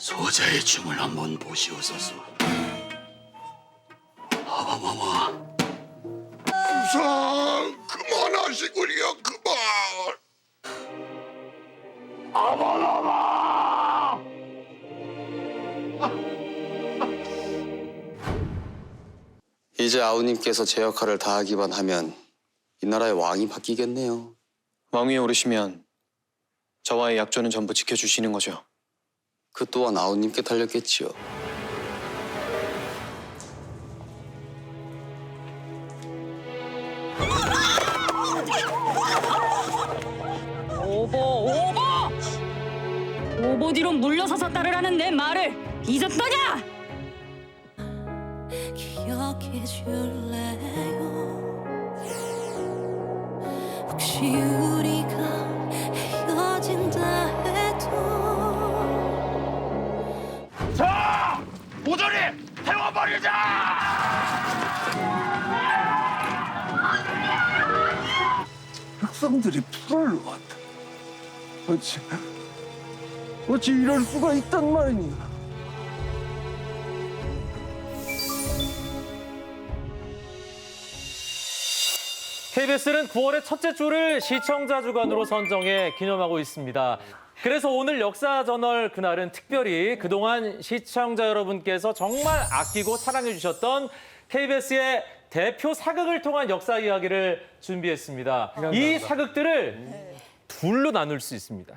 소자의 춤을 한번 보시옵소서. 아마마마. 부상 그만하시구려 그만. 이제 아우님께서 제 역할을 다하기만 하면 이 나라의 왕이 바뀌겠네요. 왕위에 오르시면 저와의 약조는 전부 지켜주시는 거죠. 그 또한 아우님께 달렸겠지요. 오보 뒤로 물러서서 따르라는 내 말을 잊었더냐? 기억해 줄래요? 혹시 우리가 헤어진다 해도 모조리 태워버리자! 백성들이 불을 놓았다. 어찌 이럴 수가 있단 말이냐. KBS는 9월의 첫째 주를 시청자 주간으로 선정해 기념하고 있습니다. 그래서 오늘 역사저널 그날은 특별히 그동안 시청자 여러분께서 정말 아끼고 사랑해 주셨던 KBS의 대표 사극을 통한 역사 이야기를 준비했습니다. 이 사극들을 둘로 나눌 수 있습니다.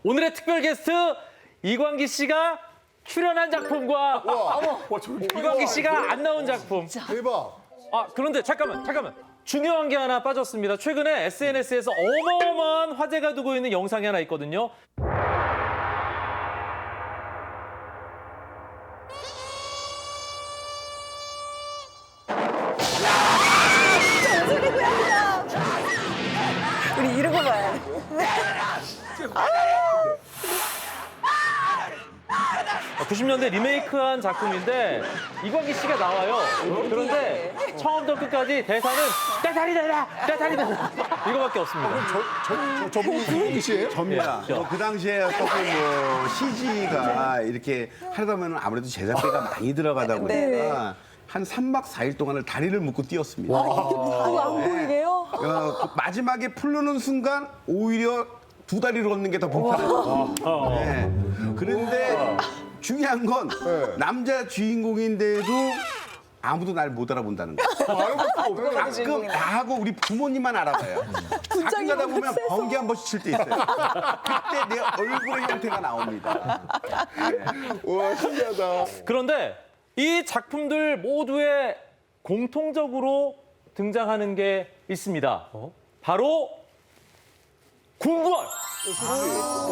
오늘의 특별 게스트 이광기 씨가 출연한 작품과 이광기 씨가 안 나온 작품. 대박. 그런데 잠깐만. 중요한 게 하나 빠졌습니다. 최근에 SNS에서 어마어마한 화제가 되고 있는 영상이 하나 있거든요. 우리 이러고 봐야 돼. 90년대 리메이크한 작품인데 이광기 씨가 나와요. 그런데 처음부터 끝까지 대사는 따다리 대라 이거밖에 없습니다. 저분 누구시에요? 접니다. 예, 그 당시에 어떻게 뭐 CG가 이렇게 하다 보면 아무래도 제작비가 많이 들어가다 보니까 한 3박 4일 동안을 다리를 묶고 뛰었습니다. 바로 안 보이게요? 마지막에 풀르는 순간 오히려 두 다리를 걷는 게 더 불편해요. 네. 그런데 중요한 건 남자 주인공인데도 아무도 날 못 알아본다는 거. 가끔 나하고 우리 부모님만 알아봐요. 가끔 가다 보면 번개 한 번씩 칠 때 있어요. 그때 내 얼굴의 형태가 나옵니다. 와 신기하다. 그런데 이 작품들 모두에 공통적으로 등장하는 게 있습니다. 바로 궁궐.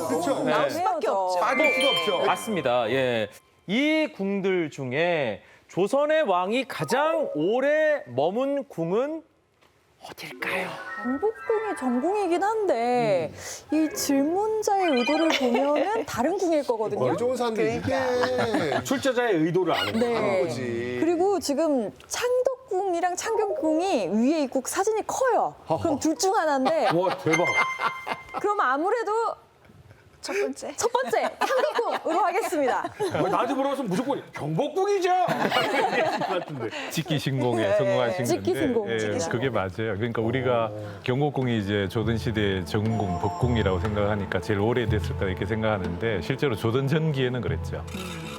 그렇죠. 나올 수밖에 없죠. 빠질 수가 없죠. 맞습니다. 예. 이 궁들 중에 조선의 왕이 가장 오래 머문 궁은 어딜까요? 경복궁이 전궁이긴 한데 이 질문자의 의도를 보면은 다른 궁일 거거든요. 머리 좋은 사람들이 이게 출제자의 의도를 아는 네. 거지. 그리고 지금 창덕궁이랑 창경궁이 위에 있고 사진이 커요. 그럼 둘 중 하나인데 와 대박. 그럼 아무래도 첫 번째 창덕궁으로 하겠습니다. 나한테 물어봤으면 무조건 경복궁이죠. 직기신공에 성공하신 직기신공, 건데 직기신공. 그게 맞아요. 그러니까 우리가 경복궁이 이제 조선시대의 정궁, 법궁이라고 생각하니까 제일 오래됐을 거다 이렇게 생각하는데 실제로 조선 전기에는 그랬죠.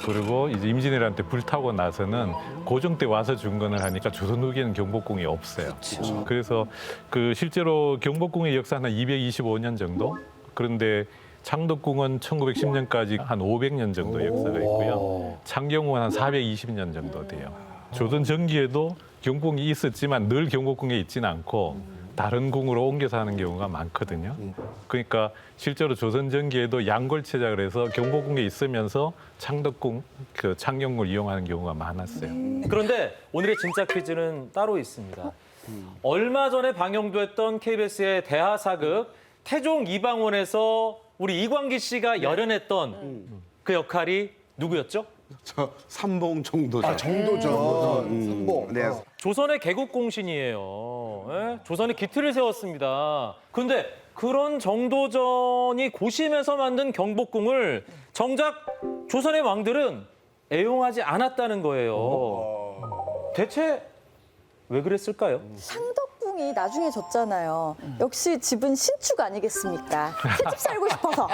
그리고 이제 임진왜란 때 불타고 나서는 고종 때 와서 중건을 하니까 조선 후기에는 경복궁이 없어요. 그래서 그 실제로 경복궁의 역사는 한 225년 정도. 그런데 창덕궁은 1910년까지 한 500년 정도 역사가 있고요. 창경궁은 한 420년 정도 돼요. 조선 전기에도 경복궁이 있었지만 늘 경복궁에 있지는 않고 다른 궁으로 옮겨서 하는 경우가 많거든요. 그러니까 실제로 조선 전기에도 양골체자 그래서 경복궁에 있으면서 창덕궁, 그 창경궁을 이용하는 경우가 많았어요. 그런데 오늘의 진짜 퀴즈는 따로 있습니다. 얼마 전에 방영됐던 KBS의 대하사극 태종 이방원에서 우리 이광기 씨가 열연했던 그 역할이 누구였죠? 저 삼봉 정도죠. 정도전. 삼봉. 네. 조선의 개국공신이에요. 예? 조선의 기틀을 세웠습니다. 그런데 그런 정도전이 고심해서 만든 경복궁을 정작 조선의 왕들은 애용하지 않았다는 거예요. 대체 왜 그랬을까요? 창덕궁이 나중에 졌잖아요. 역시 집은 신축 아니겠습니까? 새집 살고 싶어서.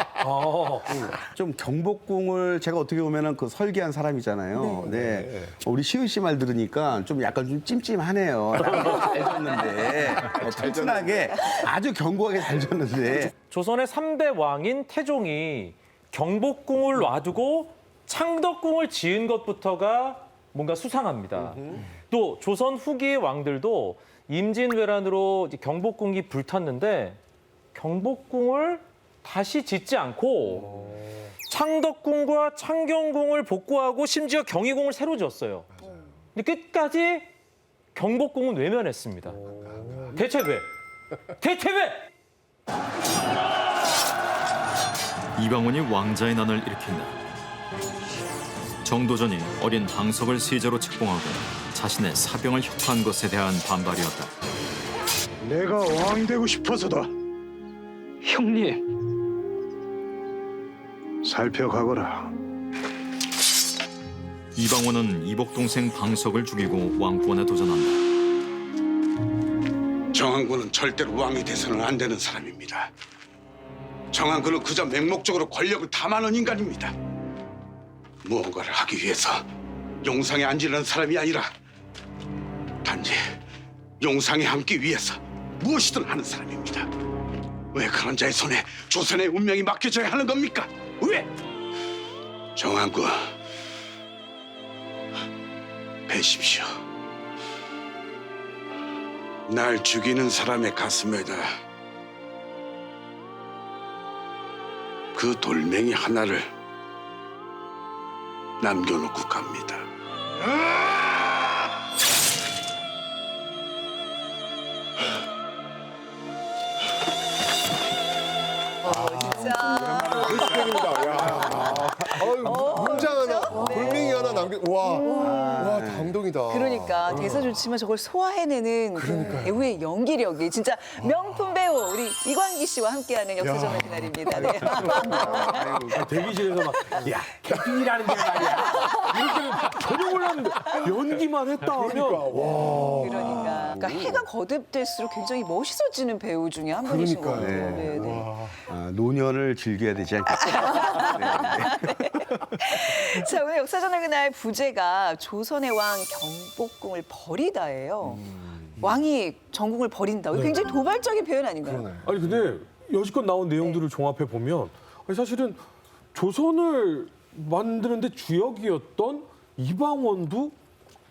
좀 경복궁을 제가 어떻게 보면은 그 설계한 사람이잖아요. 네. 우리 시은 씨 말 들으니까 좀 약간 좀 찜찜하네요. 잘 졌는데 튼튼하게 아주 견고하게 잘 졌는데 조선의 3대 왕인 태종이 경복궁을 놔두고 창덕궁을 지은 것부터가 뭔가 수상합니다. 또 조선 후기의 왕들도 임진왜란으로 이제 경복궁이 불탔는데 경복궁을 다시 짓지 않고 창덕궁과 창경궁을 복구하고 심지어 경희궁을 새로 지었어요. 근데 끝까지 경복궁은 외면했습니다. 대체 왜? 대체 왜? 이방원이 왕자의 난을 일으킨다. 정도전이 어린 방석을 세자로 책봉하고 자신의 사병을 협파한 것에 대한 반발이었다. 내가 왕이 되고 싶어서다. 형님. 살펴가거라. 이방원은 이복 동생 방석을 죽이고 왕권에 도전한다. 정한군은 절대로 왕이 돼서는 안 되는 사람입니다. 정한군은 그저 맹목적으로 권력을 탐하는 인간입니다. 무언가를 하기 위해서 용상에 앉으려는 사람이 아니라 단지 용상에 앉기 위해서 무엇이든 하는 사람입니다. 왜 그런 자의 손에 조선의 운명이 맡겨져야 하는 겁니까? 왜? 정한군, 배십시오. 날 죽이는 사람의 가슴에다 그 돌멩이 하나를 남겨놓고 갑니다. 문장 하나, 돌멩이 하나 남겨. 와, 감동이다. 그러니까 대사 좋지만 저걸 소화해내는 그 배우의 연기력이 진짜 명품 배우 우리 이광기 씨와 함께하는 역사전의 그날입니다. 네. 대기실에서 막, 야, 캠핑이라는 게 말이야. 이렇게 전혀 몰랐는데 연기만 했다 하면. 그러니까 해가 거듭될수록 굉장히 멋있어지는 배우 중에 한 분이신 것 같아요. 네, 네. 노년을 즐겨야 되지 않겠습니까? 자, 오늘 역사전의 그날 부제가 조선의 왕 경복궁을 버리다예요. 왕이 전궁을 버린다. 굉장히 도발적인 표현 아닌가요? 아니 근데 여지껏 나온 내용들을 종합해 보면 사실은 조선을 만드는데 주역이었던 이방원도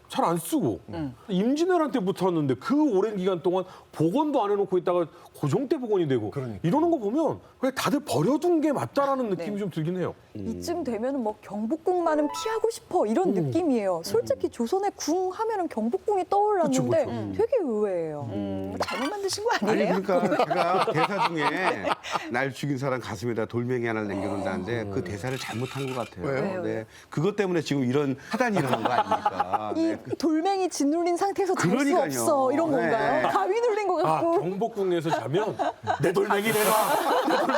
잘 안 쓰고 임진왜란 때 붙었는데 그 오랜 기간 동안 복원도 안 해놓고 있다가 고종 때 복원이 되고 이러는 거 보면 그냥 다들 버려둔 게 맞다라는 느낌이 좀 들긴 해요. 이쯤 되면 뭐 경복궁만은 피하고 싶어 이런 느낌이에요. 솔직히 조선의 궁 하면은 경복궁이 떠올랐는데 되게 의외예요. 잘못 만드신 거 아니 아니에요? 그러니까 제가 대사 중에 날 죽인 사람 가슴에다 돌멩이 하나를 남겨놓는다는데 그 대사를 잘못한 것 같아요. 왜요? 네. 그것 때문에 지금 이런 하단이 일어난 거 아닙니까? 이 돌멩이 짓눌린 상태에서 잘 수 그러니까요. 없어 이런 건가요? 네. 가위 눌린 것 아, 같고. 경복궁에서 자면 내 돌멩이 내놔.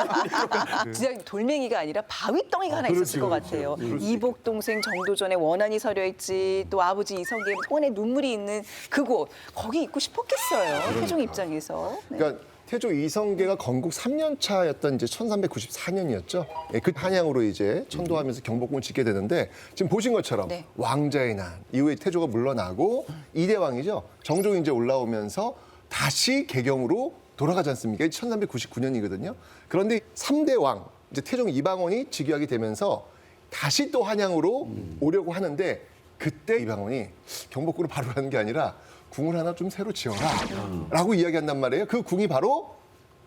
진짜 돌멩이가 아니라 바위덩이가 하나 있었을 것 같아요. 이복 동생 정도전에 원한이 서려 있지, 또 아버지 이성계의 손에 눈물이 있는 그곳 거기 있고 싶었겠어요. 태종 입장에서. 네. 그러니까 태종 이성계가 건국 3년 차였던 이제 1394년이었죠. 그 한양으로 이제 천도하면서 경복궁을 짓게 되는데 지금 보신 것처럼 네. 왕자의 난 이후에 태조가 물러나고 이대 왕이죠. 정종이 이제 올라오면서 다시 개경으로 돌아가지 않습니까? 1399년이거든요. 그런데 3대 왕 이제 태종 이방원이 즉위하게 되면서 다시 또 한양으로 오려고 하는데 그때 이방원이 경복궁을 바로 가는 게 아니라 궁을 하나 좀 새로 지어라 라고 이야기한단 말이에요. 그 궁이 바로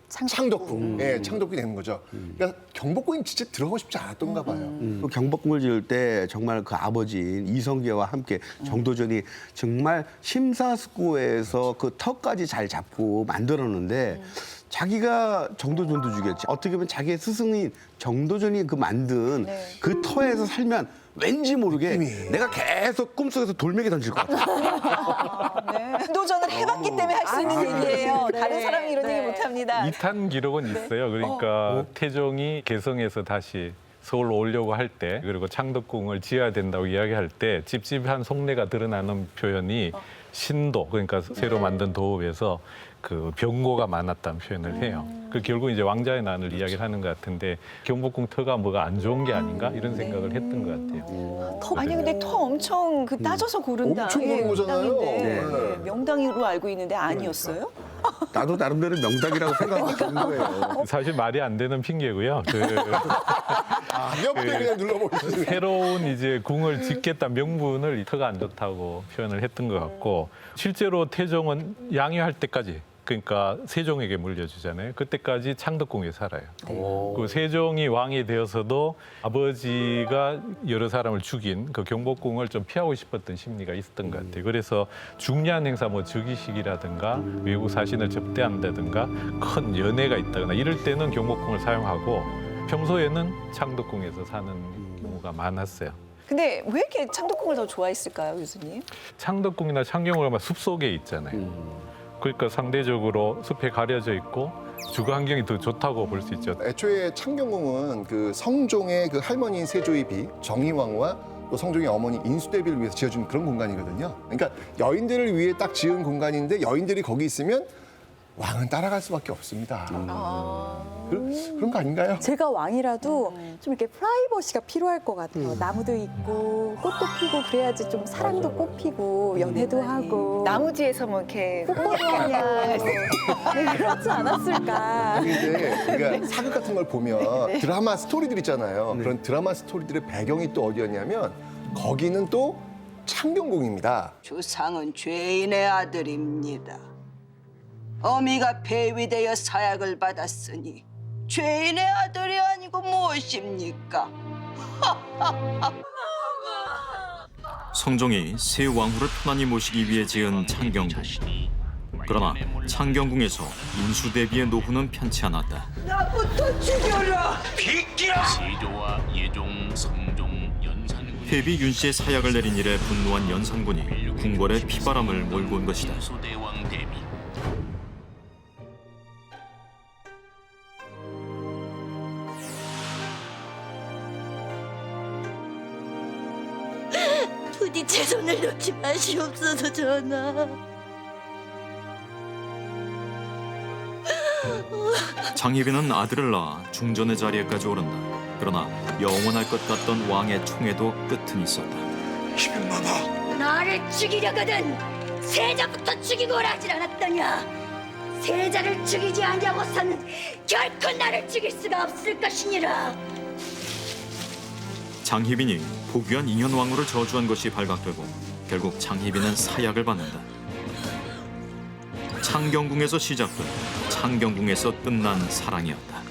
창덕궁. 예, 창덕궁이 되는 거죠. 그러니까 경복궁이 진짜 들어가고 싶지 않았던가 봐요. 그 경복궁을 지을 때 정말 그 아버지인 이성계와 함께 정도전이 정말 심사숙고해서 그 턱까지 잘 잡고 만들었는데 자기가 정도전도 죽였지. 어떻게 보면 자기의 스승인 정도전이 그 만든 그 터에서 살면 왠지 모르게 내가 계속 꿈속에서 돌멩이 던질 것 같아. 도전을 해봤기 때문에 할 수 있는 얘기예요. 다른 사람이 이런 얘기 못합니다. 2탄 기록은 있어요. 그러니까 태종이 개성에서 다시 서울로 오려고 할 때 그리고 창덕궁을 지어야 된다고 이야기할 때 찝찝한 속내가 드러나는 표현이 신도 그러니까 새로 만든 도읍에서 그 병고가 많았다는 표현을 해요. 그 결국 이제 왕자의 난을 이야기를 하는 것 같은데 경복궁 터가 뭐가 안 좋은 게 아닌가 이런 생각을 했던 것 같아요. 아니 근데 터 엄청 그 따져서 고른다. 엄청 고른 거잖아요. 명당인데 네. 명당으로 알고 있는데 아니었어요? 나도 나름대로 명당이라고 생각하는 거예요. 사실 말이 안 되는 핑계고요. 가볍게 그냥 눌러버리시네. 새로운 이제 궁을 짓겠다 명분을 터가 안 좋다고 표현을 했던 것 같고 실제로 태종은 양효할 때까지 그러니까 세종에게 물려주잖아요. 그때까지 창덕궁에 살아요. 그 세종이 왕이 되어서도 아버지가 여러 사람을 죽인 그 경복궁을 좀 피하고 싶었던 심리가 있었던 것 같아요. 그래서 중요한 행사 뭐 즉위식이라든가 외국 사신을 접대한다든가 큰 연회가 있다거나 이럴 때는 경복궁을 사용하고 평소에는 창덕궁에서 사는 경우가 많았어요. 근데 왜 이렇게 창덕궁을 더 좋아했을까요, 교수님? 창덕궁이나 창경궁 가면 숲속에 있잖아요. 그러니까 상대적으로 숲에 가려져 있고 주거 환경이 더 좋다고 볼 수 있죠. 애초에 창경궁은 그 성종의 그 할머니인 세조의 정희왕과 또 성종의 어머니 인수대비를 위해서 지어준 그런 공간이거든요. 그러니까 여인들을 위해 딱 지은 공간인데 여인들이 거기 있으면 왕은 따라갈 수밖에 없습니다. 그런 거 아닌가요? 제가 왕이라도 좀 이렇게 프라이버시가 필요할 것 같아요. 나무도 있고 꽃도 피고 그래야지 좀 사랑도 꽃피고 연애도 하고 나무 뒤에서 뭐 이렇게 꽃도 하고 그렇지 않았을까. 근데 그러니까 사극 같은 걸 보면 드라마 스토리들 있잖아요. 그런 드라마 스토리들의 배경이 또 어디였냐면 거기는 또 창경궁입니다. 주상은 죄인의 아들입니다. 어미가 폐위되어 사약을 받았으니 죄인의 아들이 아니고 무엇입니까? 성종이 새 왕후를 편안히 모시기 위해 지은 창경궁. 그러나 창경궁에서 인수대비의 노후는 편치 않았다. 나부터 죽여라! 비키라! 세조와 예종, 성종, 연산군 회비 윤 씨의 사약을 내린 일에 분노한 연산군이 궁궐에 피바람을 몰고 온 것이다. 소대왕 대비 부디 제 손을 놓지 마시옵소서 전하. 장희빈은 아들을 낳아 중전의 자리에까지 오른다. 그러나 영원할 것 같던 왕의 총에도 끝은 있었다. 희빈마마 나를 죽이려거든 세자부터 죽이고 하질 않았더냐. 세자를 죽이지 아니하고서는 결코 나를 죽일 수가 없을 것이니라. 장희빈이 포귀한 인현왕후를 저주한 것이 발각되고 결국 장희빈은 사약을 받는다. 창경궁에서 시작된 창경궁에서 끝난 사랑이었다.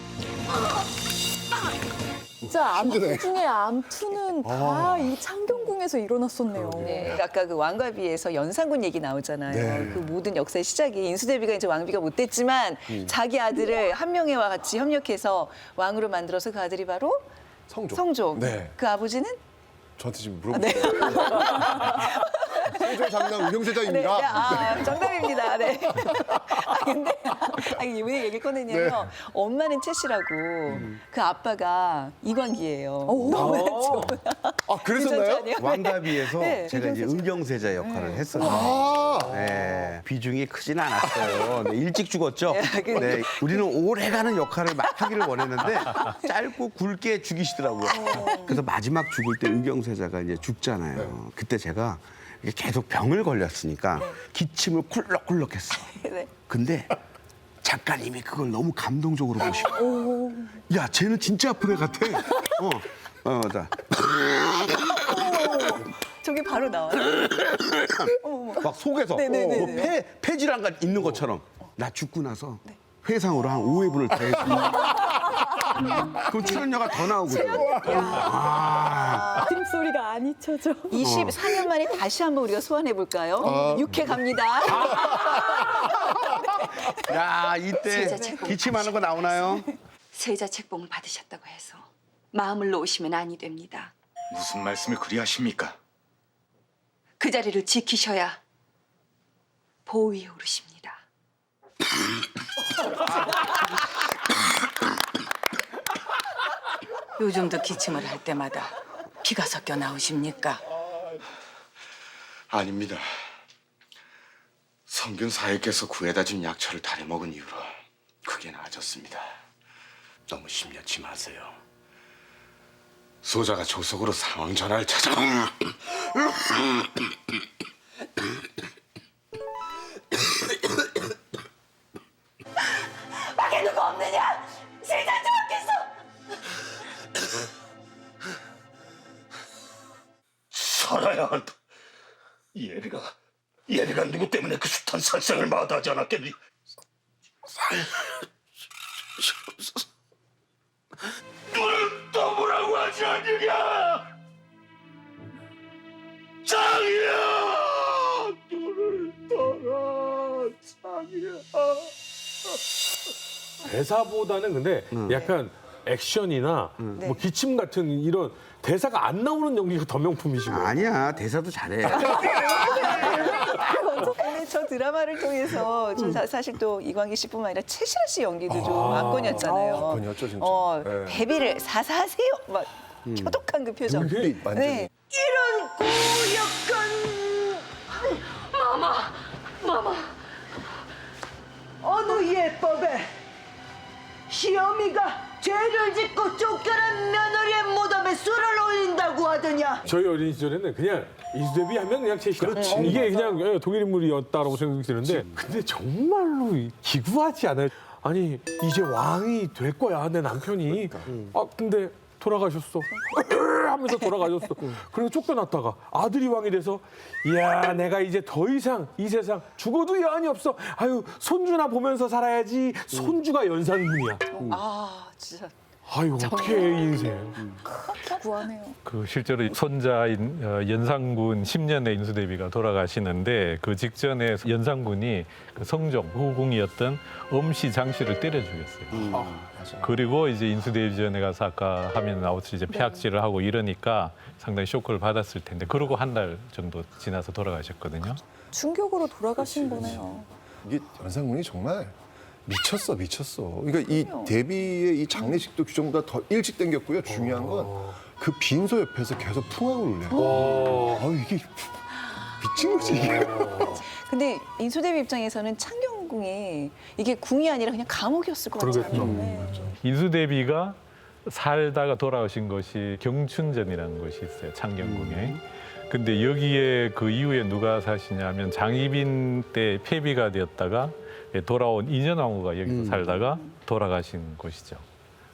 진짜 암투 중에 암투는 다 이 창경궁에서 일어났었네요. 네, 아까 그 왕과비에서 연산군 얘기 나오잖아요. 네. 그 모든 역사의 시작이 인수대비가 이제 왕비가 못 됐지만 자기 아들을 한명회와 같이 협력해서 왕으로 만들어서 그 아들이 바로 성종. 네. 그 아버지는 저한테 지금 물어보세요. 세조 장남 운영세자입니다. 네, 정답입니다. 네. 근데 왜 얘기 꺼내냐면 네. 엄마는 채씨라고 그 아빠가 이광기예요. 아, 그랬었나요? 왕가비에서 네, 제가 이제 의경세자 역할을 했었어요. 아. 네, 비중이 크진 않았어요. 네, 일찍 죽었죠. 네, 네, 우리는 오래가는 역할을 막 하기를 원했는데 짧고 굵게 죽이시더라고요. 그래서 마지막 죽을 때 의경세자가 이제 죽잖아요. 그때 제가 계속 병을 걸렸으니까 기침을 쿨럭쿨럭했어. 네. 근데 작가님이 그걸 너무 감동적으로 보시고 야, 쟤는 진짜 아픈 애 같아. 자. 저게 바로 나와요. 막 속에서 뭐 폐질환가 있는 것처럼 나 죽고 나서 회상으로 한 5회분을 다 해주고 그럼 출연료가 더 나오거든. 팀소리가 안 잊혀져. 24년 만에 다시 한번 우리가 소환해 볼까요? 6회 갑니다. 야, 이때 기침하는 거 나오나요? 세자 책봉을 받으셨다고 해서 마음을 놓으시면 아니 됩니다. 무슨 말씀을 그리 하십니까? 그 자리를 지키셔야 보위에 오르십니다. 요즘도 기침을 할 때마다 피가 섞여 나오십니까? 아닙니다. 성균 사회께서 구해다 준 약초를 달에 먹은 이후로 크게 나아졌습니다. 너무 심려치 마세요. 소자가 조속으로 상황 전화를 찾아. 밖에 누구 없느냐? 세자 좀 없겠어. 살아야 한다. 예리가 누구 때문에 그 숱한 살상을 마다하지 않았겠니? 눈을 떠보라고 하지 않느냐? 장이야! 눈을 떠라, 장이야. 대사보다는 근데 약간 액션이나 뭐 기침 같은 이런 대사가 안 나오는 연기가 더 명품이시고. 아니야, 대사도 잘해. 근데 저 드라마를 통해서 좀 사실 또 이광기 씨뿐만 아니라 최실아 씨 연기도 좀 압권이었잖아요. 압권이었죠, 진짜. 네. 데뷔를 사사하세요. 막 효독한 그 표정. 완전히. 이런 고역한 마마. 어느 예법에 시어미가 죄를 짓고 쫓겨난 며느리의 무덤에 술을 올린다고 하더냐? 저희 어린 시절에는 그냥 이수대비 하면 그냥 최시라. 이게 그냥 동일 인물이었다라고 생각이 드는데 근데 정말로 기구하지 않아요. 아니 이제 왕이 될 거야 내 남편이. 아 근데 돌아가셨어. 하면서 돌아가셨어. 그래서 쫓겨났다가 아들이 왕이 돼서 이야 내가 이제 더 이상 이 세상 죽어도 여한이 없어. 아유 손주나 보면서 살아야지. 손주가 연산군이야. 아 진짜. 아유 어떻게 인생. 구하네요. 그 실제로 손자인 연산군 10년의 인수대비가 돌아가시는데 그 직전에 연산군이 그 성종 후궁이었던 엄씨 장씨를 때려 죽였어요. 그리고 이제 인수대비전에 가서 아까 화면 나오듯이 이제 폐악질을 하고 이러니까 상당히 쇼크를 받았을 텐데 그러고 한 달 정도 지나서 돌아가셨거든요. 충격으로 돌아가신 거네요. 이게 연산군이 정말 미쳤어. 그러니까 이 데뷔의 이 장례식도 규정보다 더 일찍 당겼고요. 중요한 건 그 빈소 옆에서 계속 풍악을 울려요. 이게 미친 거지 이게. 근데 인수대비 입장에서는 창경궁이 이게 궁이 아니라 그냥 감옥이었을 것 같잖아요. 네. 인수대비가 살다가 돌아오신 것이 경춘전이라는 곳이 있어요. 창경궁에. 근데 여기에 그 이후에 누가 사시냐면 장희빈 때 폐비가 되었다가 돌아온 인현왕후가 여기서 살다가 돌아가신 곳이죠.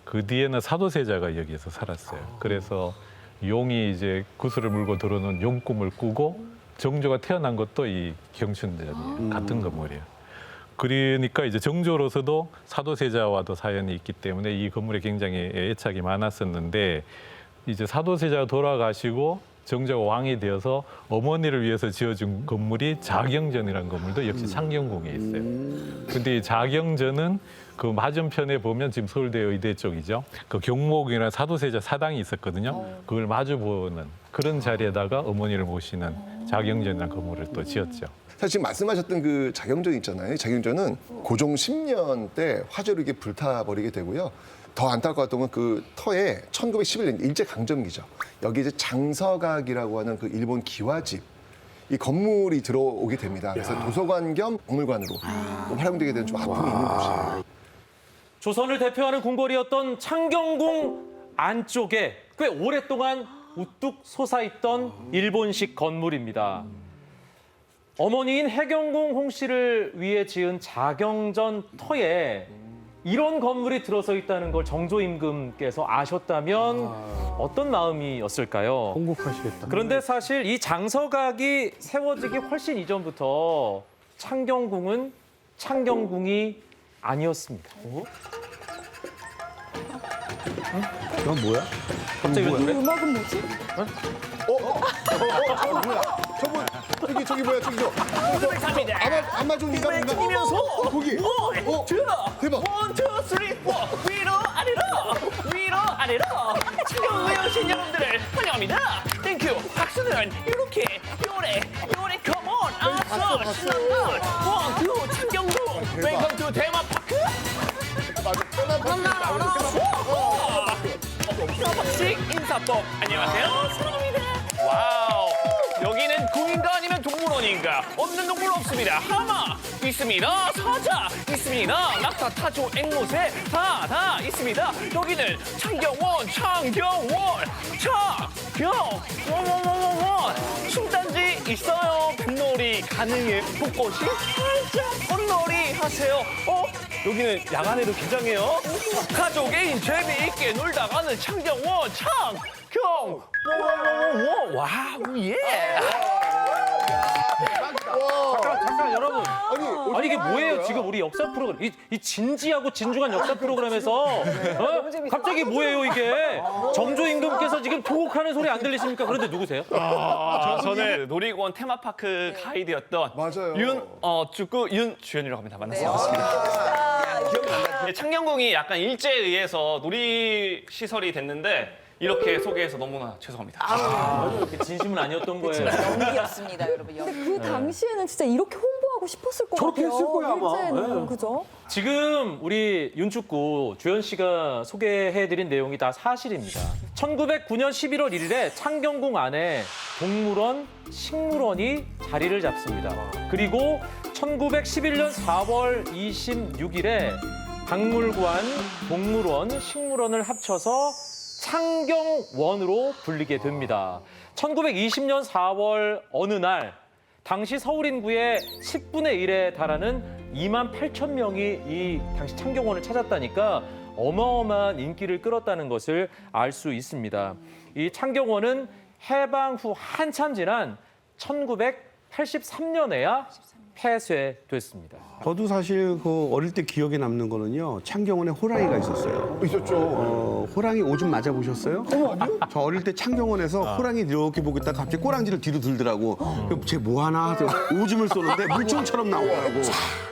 그 뒤에는 사도세자가 여기에서 살았어요. 그래서 용이 이제 구슬을 물고 들어오는 용꿈을 꾸고 정조가 태어난 것도 이 경춘전이에요. 같은 건물이에요. 그러니까 이제 정조로서도 사도세자와도 사연이 있기 때문에 이 건물에 굉장히 애착이 많았었는데 이제 사도세자가 돌아가시고 정조가 왕이 되어서 어머니를 위해서 지어준 건물이 자경전이라는 건물도 역시 창경궁에 있어요. 근데 이 자경전은 그 맞은편에 보면 지금 서울대 의대 쪽이죠. 그 경복이나 사도세자 사당이 있었거든요. 그걸 마주 보는 그런 자리에다가 어머니를 모시는 자경전이라는 건물을 또 지었죠. 사실 지금 말씀하셨던 그 자경전 있잖아요. 자경전은 고종 10년 때 화재로 이게 불타버리게 되고요. 더 안타까웠던 건 그 터에 1911년 일제강점기죠. 여기 이제 장서각이라고 하는 그 일본 기와집 이 건물이 들어오게 됩니다. 그래서 도서관 겸 박물관으로 활용되게 되는 좀 아픔이 있는 곳이에요. 조선을 대표하는 궁궐이었던 창경궁 안쪽에 꽤 오랫동안 우뚝 솟아있던 일본식 건물입니다. 어머니인 해경궁 홍씨를 위해 지은 자경전 터에 이런 건물이 들어서 있다는 걸 정조 임금께서 아셨다면 어떤 마음이었을까요? 통곡하시겠다. 그런데 사실 이 장서각이 세워지기 훨씬 이전부터 창경궁은 창경궁이 아니었습니다. 넌 뭐야? 갑자기 왜 이 그래? 음악은 뭐지? 뭐야? 저기 뭐야? 저기 저. 아마존인가 뭔가? 거기. 대박. 원, 투, 쓰리, 포. 위로 아래로 지금 외우신 여러분들을 환영합니다. 땡큐. 박수는 이렇게 요래 컴온 아서 신난다. 원, 투, 창경궁. 웰컴 투 테마파크. 공식 인사법. 안녕하세요, 손흥민입니다. 와우. 여기는 궁인가 아니면 동물원인가? 없는 동물 없습니다. 하마 있습니다. 사자 있습니다. 낙타, 타조, 앵무새 다 있습니다. 여기는 창경원. 춤단지 있어요. 뱃놀이 가능해. 벚꽃이 살짝 벚놀이 하세요. 여기는 야간에도 개장해요. 가족애인 재미있게 놀다 가는 창경원. 와우, 예. 잠깐 여러분. 아니 이게 뭐예요? 지금 우리 역사 프로그램 이 진지하고 진중한 역사 프로그램에서 갑자기 뭐예요 이게? 정조 임금께서 지금 토곡하는 소리 안 들리십니까? 그런데 누구세요? 저는 놀이공원 테마파크 가이드였던 축구 윤주현이라고 합니다. 만났습니다. 기억난다. 창경궁이 약간 일제에 의해서 놀이 시설이 됐는데 이렇게 소개해서 너무나 죄송합니다. 진심은 아니었던 거예요. 연기였습니다, 여러분. 근데 그 당시에는 진짜 이렇게 홍보하고 싶었을 것 저렇게 같아요. 했을 거야, 아마. 일제는, 네. 그죠? 지금 우리 윤축구 주현 씨가 소개해드린 내용이 다 사실입니다. 1909년 11월 1일에 창경궁 안에 동물원, 식물원이 자리를 잡습니다. 그리고 1911년 4월 26일에 박물관, 동물원, 식물원을 합쳐서 창경원으로 불리게 됩니다. 1920년 4월 어느 날 당시 서울 인구의 10분의 1에 달하는 28,000명이 이 당시 창경원을 찾았다니까 어마어마한 인기를 끌었다는 것을 알 수 있습니다. 이 창경원은 해방 후 한참 지난 1983년에야 폐쇄됐습니다. 저도 사실 그 어릴 때 기억에 남는 거는요. 창경원에 호랑이가 있었어요. 있었죠. 호랑이 오줌 맞아 보셨어요? 아니요. 저 어릴 때 창경원에서 호랑이 이렇게 보고 있다가 갑자기 꼬랑지를 뒤로 들더라고. 쟤 뭐 하나 해서 오줌을 쏘는데 물총처럼 나오더라고.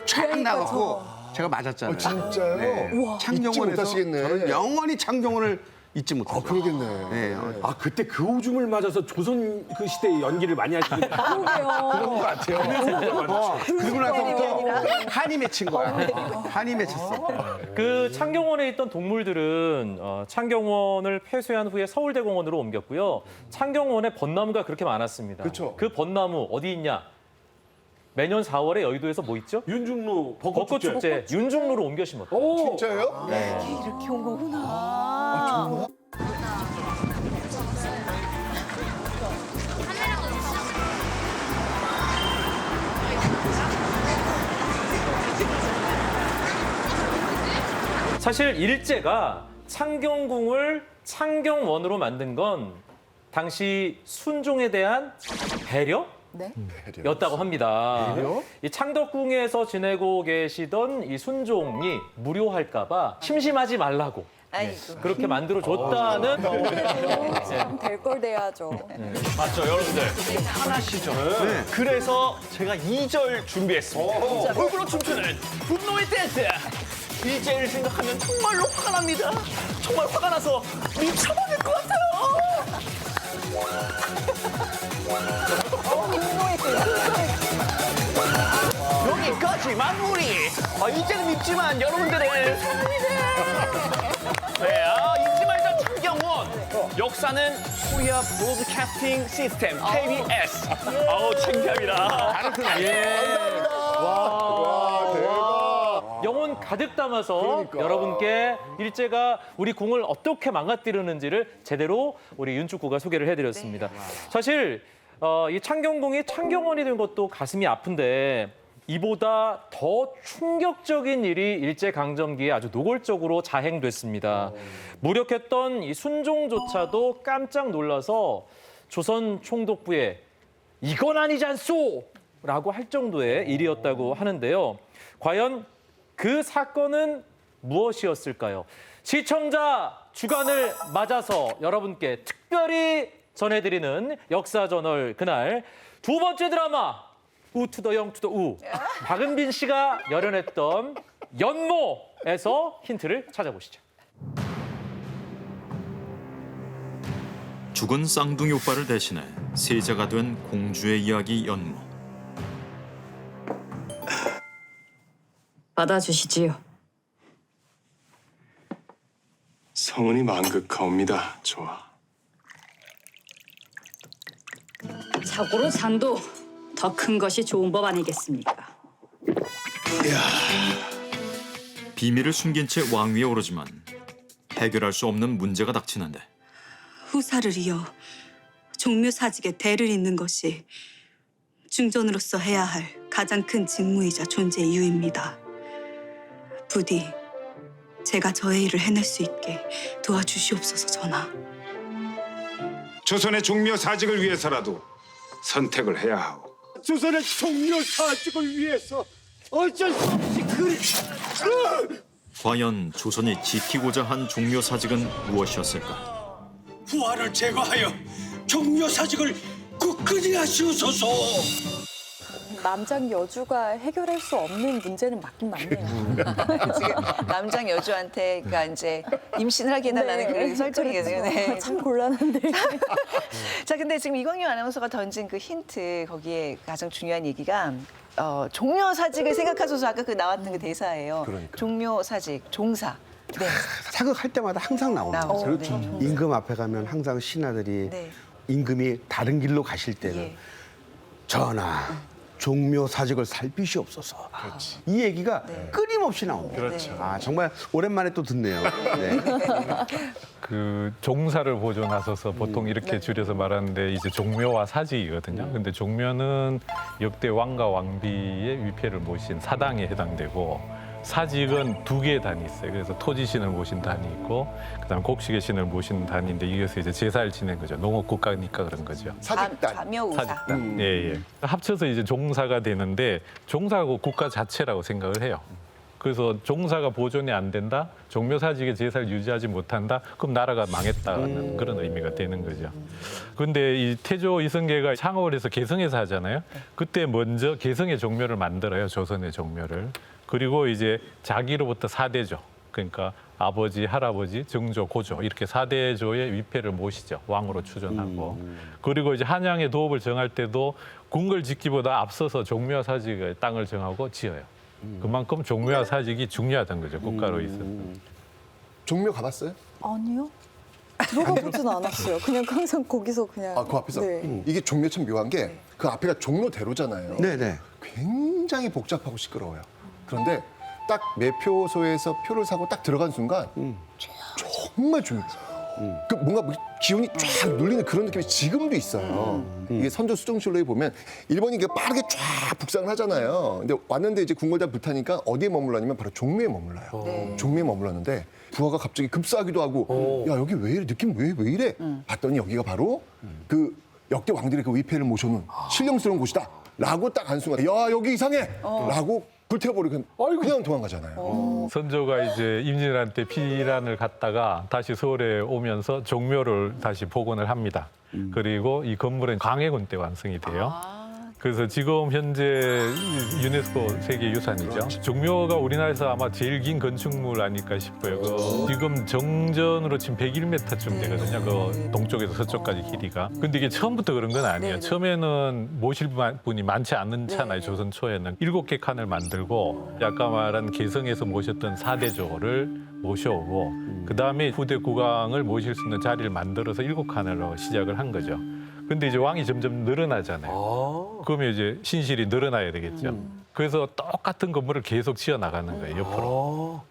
촥 나가고 제가 맞았잖아요. 진짜요? 네. 우와. 잊지 창경원에서 못하시겠네. 저는 영원히 창경원을 잊지 못해요. 그러겠네. 네. 아 그때 그 오줌을 맞아서 조선 그 시대에 연기를 많이 하시는 그러게요. 그런 것 같아요. 그리고 나서부터 한이 맺힌 거야. 한이 맺혔어. 그 창경원에 있던 동물들은 창경원을 폐쇄한 후에 서울대공원으로 옮겼고요. 창경원에 벚나무가 그렇게 많았습니다. 그쵸. 그 벚나무 어디 있냐? 매년 4월에 여의도에서 뭐 있죠? 윤중로 벚꽃축제 윤중로로 옮겨 심었다. 진짜요? 이렇게 온 거구나. 사실 일제가 창경궁을 창경원으로 만든 건 당시 순종에 대한 배려? 네. 였다고 합니다. 이 창덕궁에서 지내고 계시던 이 순종이 무료할까봐 심심하지 말라고 아이고. 그렇게 만들어 줬다는 될 걸 돼야죠. 맞죠, 여러분들? 하나시죠? 네. 그래서 제가 2절 준비했습니다. 얼굴로 춤추는 분노의 댄스. 일제를 생각하면 정말로 화가 납니다. 정말 화가 나서 미쳐버릴 것 같아요. 여기까지 마무리. 일제는 밉지만 여러분들은 사랑합니다. 네, 잊지 말자 창경원. 역사는 코리아 브로드캐스팅 시스템 KBS. 창피합니다. 영혼 가득 담아서 여러분께 일제가 우리 궁을 어떻게 망가뜨렸는지를 제대로 우리 윤축구가 소개를 해드렸습니다. 사실 이 창경궁이 창경원이 된 것도 가슴이 아픈데 이보다 더 충격적인 일이 일제강점기에 아주 노골적으로 자행됐습니다. 무력했던 이 순종조차도 깜짝 놀라서 조선 총독부에 이건 아니지 않소! 라고 할 정도의 일이었다고 하는데요. 과연 그 사건은 무엇이었을까요? 시청자 주간을 맞아서 여러분께 특별히 전해드리는 역사저널 그날 두 번째 드라마 우투더 영투더 우 박은빈 씨가 열연했던 연모에서 힌트를 찾아보시죠. 죽은 쌍둥이 오빠를 대신해 세자가 된 공주의 이야기 연모. 받아주시지요. 성은이 만극하옵니다. 좋아. 자고로 잔도 더 큰 것이 좋은 법 아니겠습니까? 비밀을 숨긴 채 왕위에 오르지만 해결할 수 없는 문제가 닥치는데 후사를 이어 종묘사직에 대를 잇는 것이 중전으로서 해야 할 가장 큰 직무이자 존재의 이유입니다. 부디 제가 저의 일을 해낼 수 있게 도와주시옵소서 전하. 조선의 종묘 사직을 위해서라도 선택을 해야 하오. 조선의 종묘 사직을 위해서 어쩔 수 없이 과연 조선이 지키고자 한 종묘 사직은 무엇이었을까? 부하를 제거하여 종묘 사직을 굳건히 하시옵소서. 남장 여주가 해결할 수 없는 문제는 맞긴 맞네요. 지금 남장 여주한테 그러니까 이제 임신을 하게 해달라는 네, 그런 설정이거든요. 그렇죠. 네. 참 곤란한데. 자, 근데 지금 이광용 아나운서가 던진 그 힌트 거기에 가장 중요한 얘기가 종묘 사직을 생각하셔서 아까 그 나왔던 그 대사예요. 종묘 사직, 종사. 네. 사극할 때마다 항상 나옵니다. 나오죠. 그렇죠. 네. 임금 앞에 가면 항상 신하들이 네. 임금이 다른 길로 가실 때는 예. 전하, 종묘 사직을 살피시옵소서. 이 얘기가 끊임없이 나옵니다. 그렇죠. 아, 정말 오랜만에 또 듣네요. 네. 그 종사를 보존하셔서 보통 이렇게 줄여서 말하는데 이제 종묘와 사직이거든요. 근데 종묘는 역대 왕과 왕비의 위패를 모신 사당에 해당되고 사직은 두 개의 단이 있어요. 그래서 토지신을 모신 단이 있고 그다음 곡식의 신을 모신 단인데 이것을 이제 제사를 지낸 거죠. 농업 국가니까 그런 거죠. 사직단. 가묘우사. 사직단. 예. 합쳐서 이제 종사가 되는데 종사가 국가 자체라고 생각을 해요. 그래서 종사가 보존이 안 된다, 종묘사직의 제사를 유지하지 못한다, 그럼 나라가 망했다는 그런 의미가 되는 거죠. 그런데 이 태조 이성계가 창업을 해서 개성에서 하잖아요. 그때 먼저 개성의 종묘를 만들어요, 조선의 종묘를. 그리고 이제 자기로부터 사대조, 그러니까 아버지, 할아버지, 증조, 고조 이렇게 사대조의 위패를 모시죠. 왕으로 추존하고. 그리고 이제 한양의 도읍을 정할 때도 궁궐 짓기보다 앞서서 종묘와 사직의 땅을 정하고 지어요. 그만큼 종묘와 사직이 중요하다는 거죠. 국가로 있어서. 종묘 가봤어요? 아니요. 들어가 보진 않았어요. 그냥 항상 거기서 그냥. 아, 그 앞에서? 네. 이게 종묘 참 묘한 게 그 앞에가 종로대로잖아요. 네네. 굉장히 복잡하고 시끄러워요. 그런데 딱 매표소에서 표를 사고 딱 들어간 순간 정말 조용해요. 그 뭔가 기운이 쫙 눌리는 그런 느낌이 지금도 있어요. 이게 선조 수종실록에 보면 일본이 이게 빠르게 쫙 북상을 하잖아요. 근데 왔는데 이제 궁궐 다 불타니까 어디에 머물렀냐면 바로 종묘에 머물러요. 네. 종묘에 머물렀는데 부하가 갑자기 급사하기도 하고 야 여기 왜 이래 느낌 왜 이래 봤더니 여기가 바로 그 역대 왕들의 그 위패를 모셔놓은 신령스러운 곳이다라고 딱 한 순간 야 여기 이상해라고 불태워버리고 그냥 도망가잖아요. 선조가 이제 임진왜란때 피란을 갔다가 다시 서울에 오면서 종묘를 다시 복원을 합니다. 그리고 이 건물은 광해군 때 완성이 돼요. 그래서 지금 현재 유네스코 세계유산이죠. 종묘가 우리나라에서 아마 제일 긴 건축물 아닐까 싶어요. 지금 정전으로 치면 101m쯤 되거든요. 그 동쪽에서 서쪽까지 길이가. 근데 이게 처음부터 그런 건 아니에요. 처음에는 모실 분이 많지 않잖아요. 조선 초에는. 7개 칸을 만들고 아까 말한 개성에서 모셨던 사대조를 모셔오고 그다음에 후대 국왕을 모실 수 있는 자리를 만들어서 7칸으로 시작을 한 거죠. 근데 이제 왕이 점점 늘어나잖아요. 그러면 이제 신실이 늘어나야 되겠죠. 그래서 똑같은 건물을 계속 지어 나가는 거예요, 옆으로.